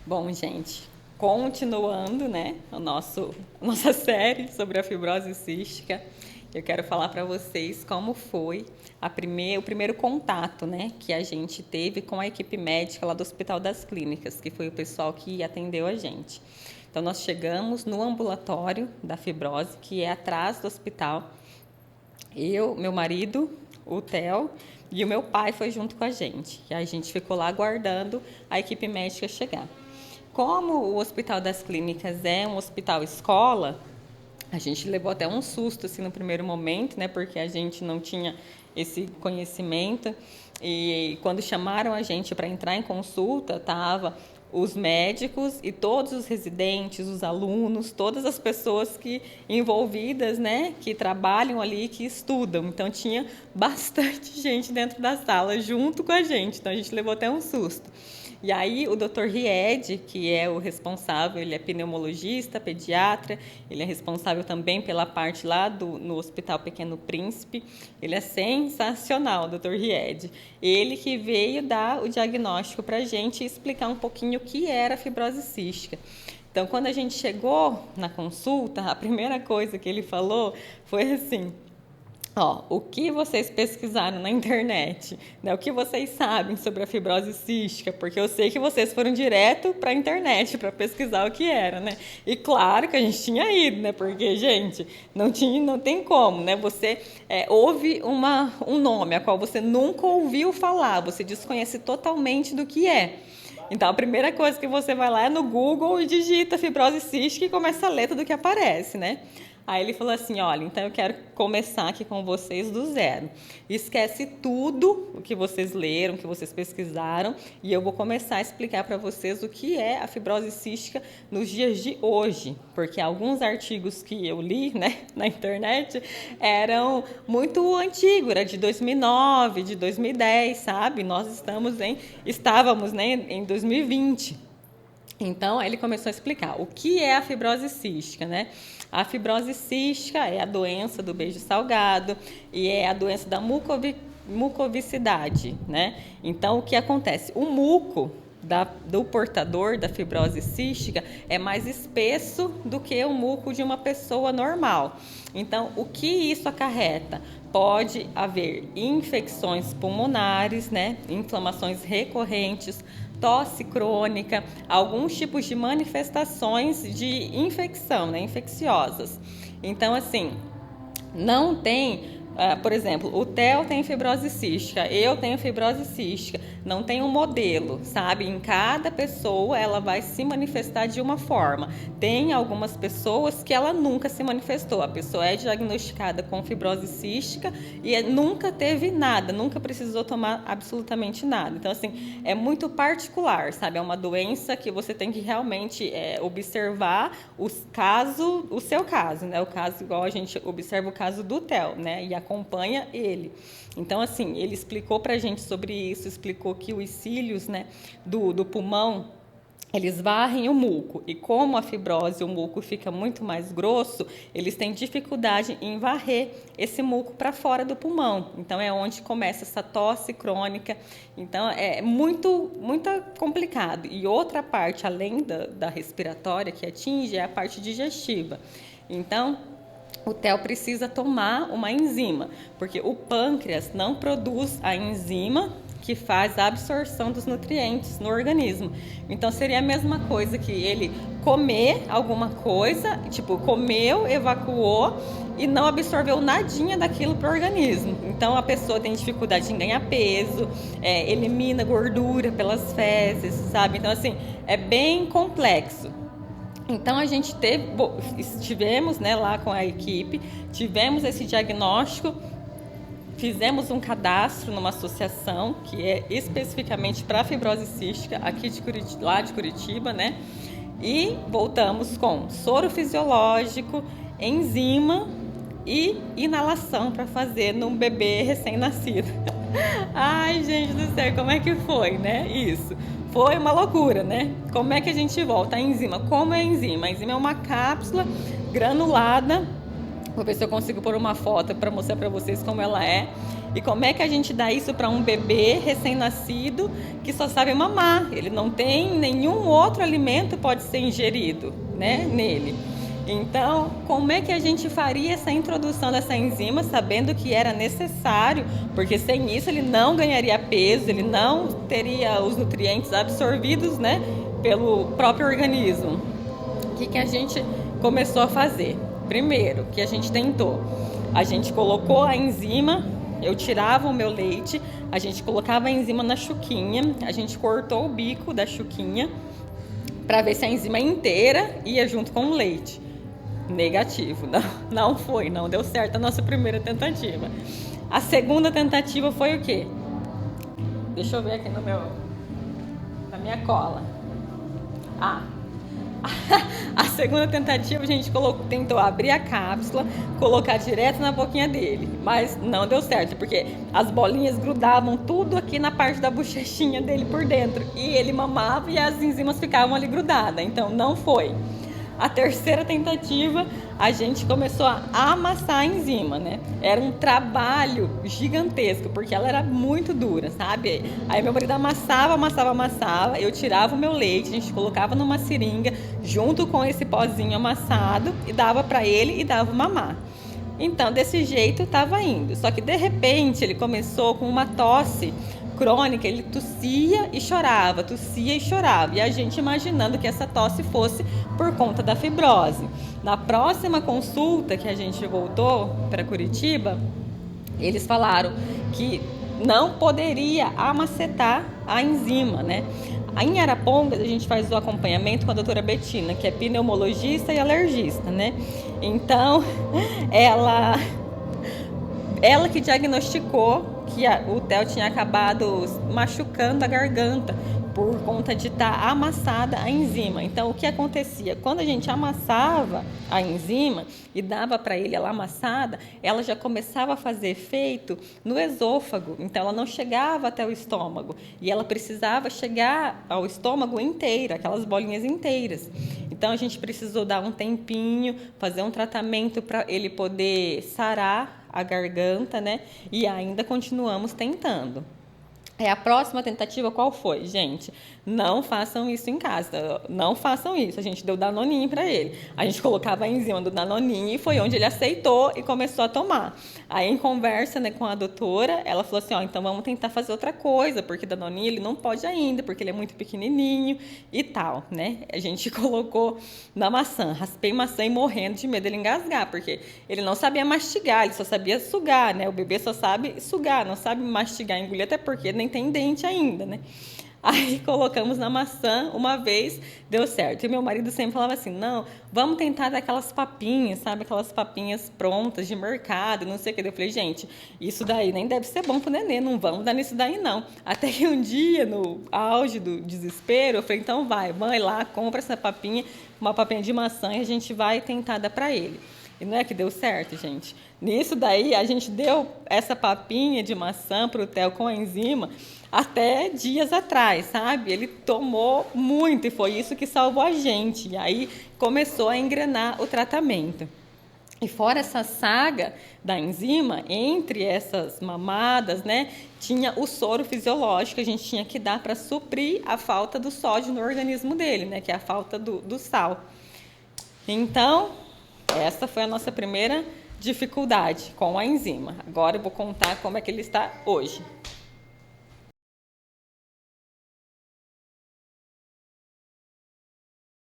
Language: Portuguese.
Bom, gente, continuando, né, a nossa série sobre a fibrose cística, eu quero falar para vocês como foi o primeiro contato, né, que a gente teve com a equipe médica lá do Hospital das Clínicas, que foi o pessoal que atendeu a gente. Então, nós chegamos no ambulatório da fibrose, que é atrás do hospital. Eu, meu marido, o Theo e o meu pai foi junto com a gente. E a gente ficou lá aguardando a equipe médica chegar. Como o Hospital das Clínicas é um hospital escola, a gente levou até um susto assim no primeiro momento, né, porque a gente não tinha esse conhecimento. E quando chamaram a gente para entrar em consulta, tava os médicos e todos os residentes, os alunos, todas as pessoas que envolvidas, né, que trabalham ali, que estudam. Então tinha bastante gente dentro da sala junto com a gente. Então a gente levou até um susto. E aí o Dr. Ried, que é o responsável, ele é pneumologista, pediatra, ele é responsável também pela parte lá no Hospital Pequeno Príncipe. Ele é sensacional, o Dr. Ried. Ele que veio dar o diagnóstico para a gente e explicar um pouquinho o que era a fibrose cística. Então, quando a gente chegou na consulta, a primeira coisa que ele falou foi assim: ó, o que vocês pesquisaram na internet, né? O que vocês sabem sobre a fibrose cística, porque eu sei que vocês foram direto para a internet para pesquisar o que era, né? E claro que a gente tinha ido, né? Porque, gente, não tem como, né? Você ouve um nome a qual você nunca ouviu falar, você desconhece totalmente do que é. Então, a primeira coisa que você vai lá é no Google e digita fibrose cística e começa a ler tudo que aparece, né? Aí ele falou assim: olha, então eu quero começar aqui com vocês do zero. Esquece tudo o que vocês leram, o que vocês pesquisaram, e eu vou começar a explicar para vocês o que é a fibrose cística nos dias de hoje. Porque alguns artigos que eu li, né, na internet eram muito antigos, era de 2009, de 2010, sabe? Nós estávamos, né, em 2020. Então, aí ele começou a explicar o que é a fibrose cística, né? A fibrose cística é a doença do beijo salgado e é a doença da mucoviscidade, né? Então, o que acontece? O muco do portador da fibrose cística é mais espesso do que o muco de uma pessoa normal. Então, o que isso acarreta? Pode haver infecções pulmonares, né? Inflamações recorrentes, tosse crônica, alguns tipos de manifestações de infecção, né, infecciosas. Então, assim, não tem, por exemplo, o Theo tem fibrose cística, eu tenho fibrose cística, não tem um modelo, sabe? Em cada pessoa ela vai se manifestar de uma forma. Tem algumas pessoas que ela nunca se manifestou, a pessoa é diagnosticada com fibrose cística e nunca teve nada, nunca precisou tomar absolutamente nada. Então, assim, é muito particular, sabe? É uma doença que você tem que realmente observar o seu caso, né? O caso igual a gente observa o caso do Theo, né? E acompanha ele. Então, assim, ele explicou pra gente sobre isso, explicou que os cílios, né, do pulmão, eles varrem o muco, e como a fibrose, o muco fica muito mais grosso, eles têm dificuldade em varrer esse muco para fora do pulmão. Então, é onde começa essa tosse crônica. Então, é muito complicado. E outra parte, além da respiratória que atinge, é a parte digestiva. Então, o Theo precisa tomar uma enzima, porque o pâncreas não produz a enzima que faz a absorção dos nutrientes no organismo. Então, seria a mesma coisa que ele comer alguma coisa, tipo, comeu, evacuou e não absorveu nadinha daquilo para o organismo. Então, a pessoa tem dificuldade em ganhar peso, elimina gordura pelas fezes, sabe? Então, assim, é bem complexo. Então a gente estivemos, né, lá com a equipe, tivemos esse diagnóstico, fizemos um cadastro numa associação que é especificamente para fibrose cística aqui lá de Curitiba, né? E voltamos com soro fisiológico, enzima e inalação para fazer num bebê recém-nascido. Ai, gente do céu, como é que foi, né? Isso. Foi uma loucura, né? Como é que a gente volta? A enzima. Como é a enzima? A enzima é uma cápsula granulada. Vou ver se eu consigo pôr uma foto para mostrar para vocês como ela é. E como é que a gente dá isso para um bebê recém-nascido que só sabe mamar? Ele não tem nenhum outro alimento pode ser ingerido, né, nele. Então, como é que a gente faria essa introdução dessa enzima, sabendo que era necessário, porque sem isso ele não ganharia peso, ele não teria os nutrientes absorvidos, né, pelo próprio organismo. O que a gente começou a fazer? Primeiro, que a gente tentou, a gente colocou a enzima, eu tirava o meu leite, a gente colocava a enzima na chuquinha, a gente cortou o bico da chuquinha para ver se a enzima inteira ia junto com o leite. Negativo, não foi, não deu certo a nossa primeira tentativa. A segunda tentativa foi o quê? Deixa eu ver aqui na minha cola. A segunda tentativa a gente tentou abrir a cápsula, colocar direto na boquinha dele, mas não deu certo, porque as bolinhas grudavam tudo aqui na parte da bochechinha dele por dentro, e ele mamava e as enzimas ficavam ali grudadas, então não foi. A terceira tentativa, a gente começou a amassar a enzima, né? Era um trabalho gigantesco, porque ela era muito dura, sabe? Aí meu marido amassava, eu tirava o meu leite, a gente colocava numa seringa, junto com esse pozinho amassado, e dava para ele e dava mamar. Então, desse jeito, estava indo. Só que, de repente, ele começou com uma tosse crônica, ele tossia e chorava. E a gente imaginando que essa tosse fosse por conta da fibrose. Na próxima consulta que a gente voltou para Curitiba, eles falaram que não poderia amacetar a enzima, né? Em Arapongas, a gente faz o acompanhamento com a doutora Betina, que é pneumologista e alergista, né? Então, ela que diagnosticou que o Theo tinha acabado machucando a garganta por conta de estar amassada a enzima. Então, o que acontecia? Quando a gente amassava a enzima e dava para ele ela amassada, ela já começava a fazer efeito no esôfago. Então, ela não chegava até o estômago. E ela precisava chegar ao estômago inteiro, aquelas bolinhas inteiras. Então, a gente precisou dar um tempinho, fazer um tratamento para ele poder sarar a garganta, né? E ainda continuamos tentando. A próxima tentativa qual foi? Gente, não façam isso em casa, não façam isso. A gente deu Danoninho para ele. A gente colocava a enzima do Danoninho e foi onde ele aceitou e começou a tomar. Aí, em conversa, né, com a doutora, ela falou assim, então vamos tentar fazer outra coisa, porque Danoninho ele não pode ainda, porque ele é muito pequenininho e tal, né? A gente colocou na maçã, raspei maçã e morrendo de medo dele engasgar, porque ele não sabia mastigar, ele só sabia sugar, né? O bebê só sabe sugar, não sabe mastigar, engolir, até porque nem tem dente ainda, né? Aí colocamos na maçã uma vez, deu certo. E meu marido sempre falava assim, não, vamos tentar dar aquelas papinhas, sabe? Aquelas papinhas prontas de mercado, não sei o que. Eu falei, gente, isso daí nem deve ser bom pro nenê, não vamos dar nisso daí não. Até que um dia, no auge do desespero, eu falei, então vai lá, compra essa papinha, uma papinha de maçã e a gente vai tentar dar para ele. E não é que deu certo, gente. Nisso daí, a gente deu essa papinha de maçã para o Theo com a enzima até dias atrás, sabe? Ele tomou muito e foi isso que salvou a gente. E aí começou a engrenar o tratamento. E fora essa saga da enzima, entre essas mamadas, né, tinha o soro fisiológico que a gente tinha que dar para suprir a falta do sódio no organismo dele, né, que é a falta do sal. Então, essa foi a nossa primeira dificuldade com a enzima. Agora eu vou contar como é que ele está hoje.